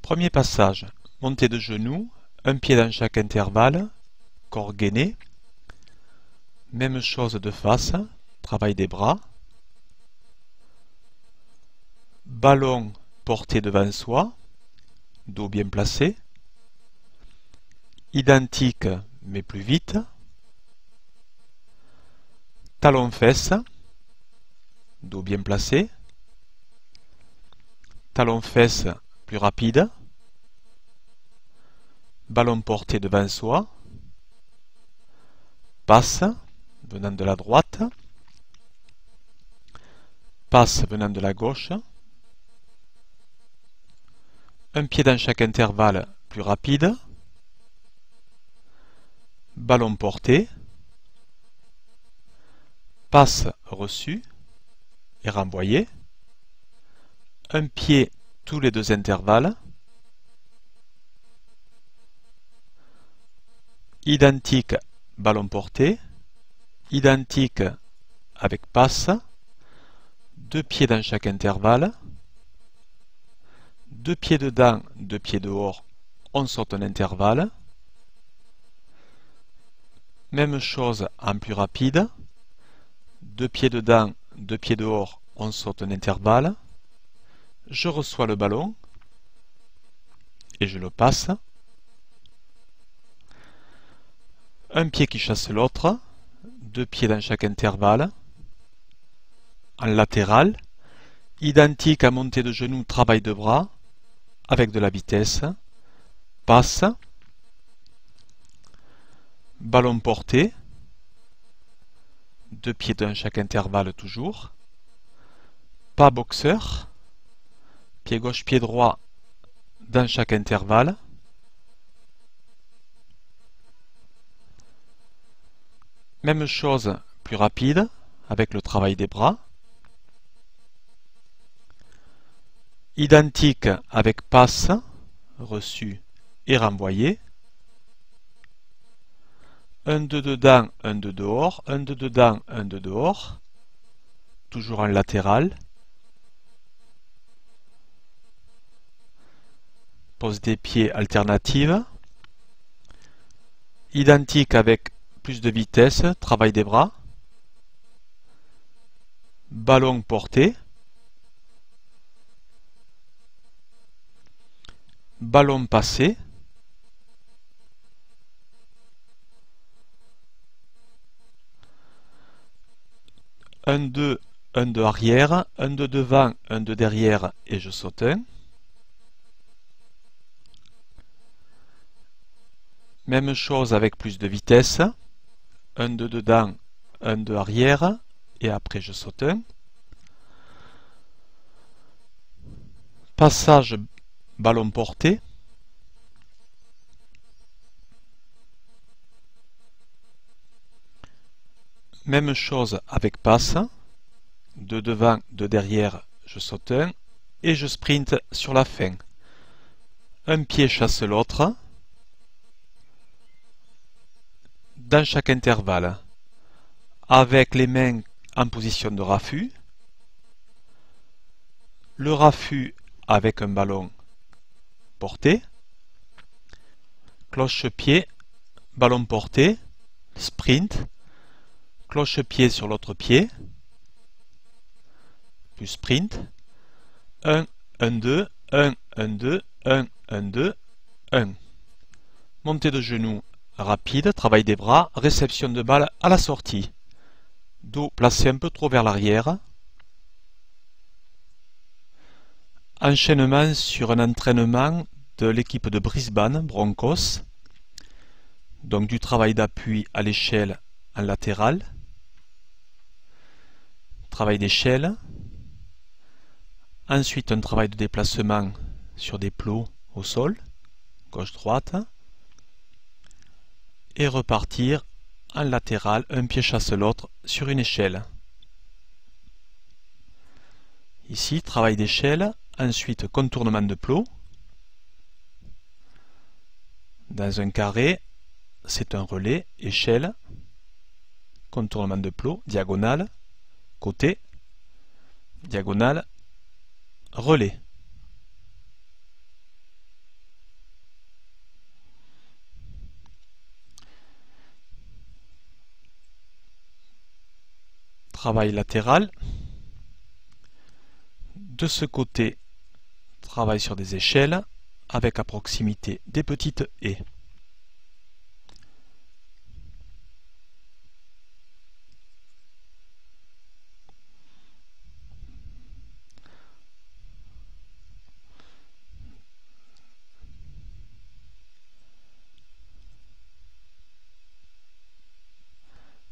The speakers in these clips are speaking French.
Premier passage, montée de genoux, un pied dans chaque intervalle, corps gainé. Même chose de face, travail des bras. Ballon porté devant soi, dos bien placé. Identique mais plus vite. Talon-fesse, dos bien placé. Talon-fesse plus rapide. Ballon porté devant soi. Passe venant de la droite. Passe venant de la gauche. Un pied dans chaque intervalle plus rapide. Ballon porté. Passe reçue et renvoyé. Un pied tous les deux intervalles. Identique ballon porté. Identique avec passe. Deux pieds dans chaque intervalle. Deux pieds dedans, deux pieds dehors. On saute un intervalle. Même chose en plus rapide. Deux pieds dedans, deux pieds dehors. On saute un intervalle. Je reçois le ballon et je le passe. Un pied qui chasse l'autre, deux pieds dans chaque intervalle. En latéral, identique à montée de genoux, travail de bras, avec de la vitesse. Passe. Ballon porté. Deux pieds dans chaque intervalle toujours. Pas boxeur. Pied gauche, pied droit dans chaque intervalle. Même chose, plus rapide, avec le travail des bras. Identique avec passe, reçu et renvoyé. Un de dedans, un de dehors, un de dedans, un de dehors. Toujours en latéral. Pose des pieds alternative. Identique avec plus de vitesse, travail des bras. Ballon porté. Ballon passé. Un 2 arrière, un de devant, un de derrière et je saute un. Même chose avec plus de vitesse. Un de dedans, un de arrière et après je saute un. Passage ballon porté. Même chose avec passe. De devant, de derrière, je saute un et je sprinte sur la fin. Un pied chasse l'autre dans chaque intervalle, avec les mains en position de raffut. Le raffut avec un ballon porté. Cloche-pied, ballon porté, sprint. Cloche-pied sur l'autre pied, plus sprint. 1, 1, 2, 1, 1, 2, 1, 1, 2, 1. Montée de genoux rapide, travail des bras, réception de balle à la sortie. Dos placé un peu trop vers l'arrière. Enchaînement sur un entraînement de l'équipe de Brisbane, Broncos. Donc du travail d'appui à l'échelle en latéral. Travail d'échelle. Ensuite un travail de déplacement sur des plots au sol, gauche-droite. Et repartir en latéral, un pied chasse l'autre sur une échelle. Ici, travail d'échelle, ensuite contournement de plot. Dans un carré, c'est un relais, échelle, contournement de plot, diagonale, côté, diagonale, relais. travail latéral. De ce côté, travail sur des échelles, avec à proximité des petites haies.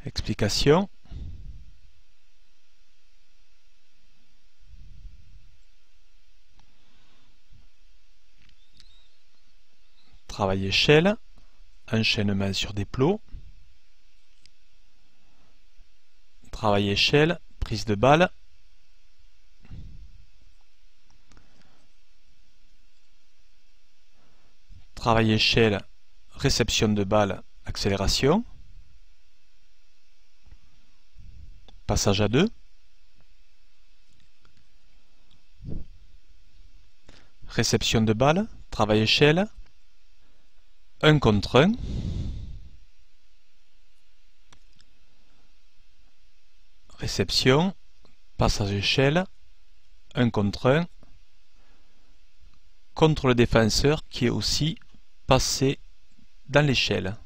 Explication. Travail échelle, enchaînement sur des plots. Travail échelle, prise de balle. Travail échelle, réception de balle, accélération. Passage à 2. Réception de balle, travail échelle, 1 contre 1. Réception, passage échelle, 1 contre 1. Contre le défenseur qui est aussi passé dans l'échelle.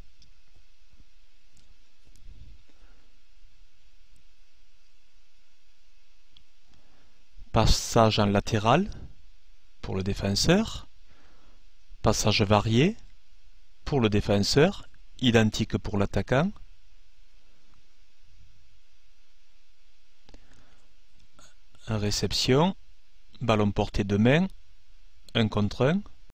Passage en latéral pour le défenseur. Passage varié pour le défenseur, identique pour l'attaquant. Réception, ballon porté de main, 1 contre 1.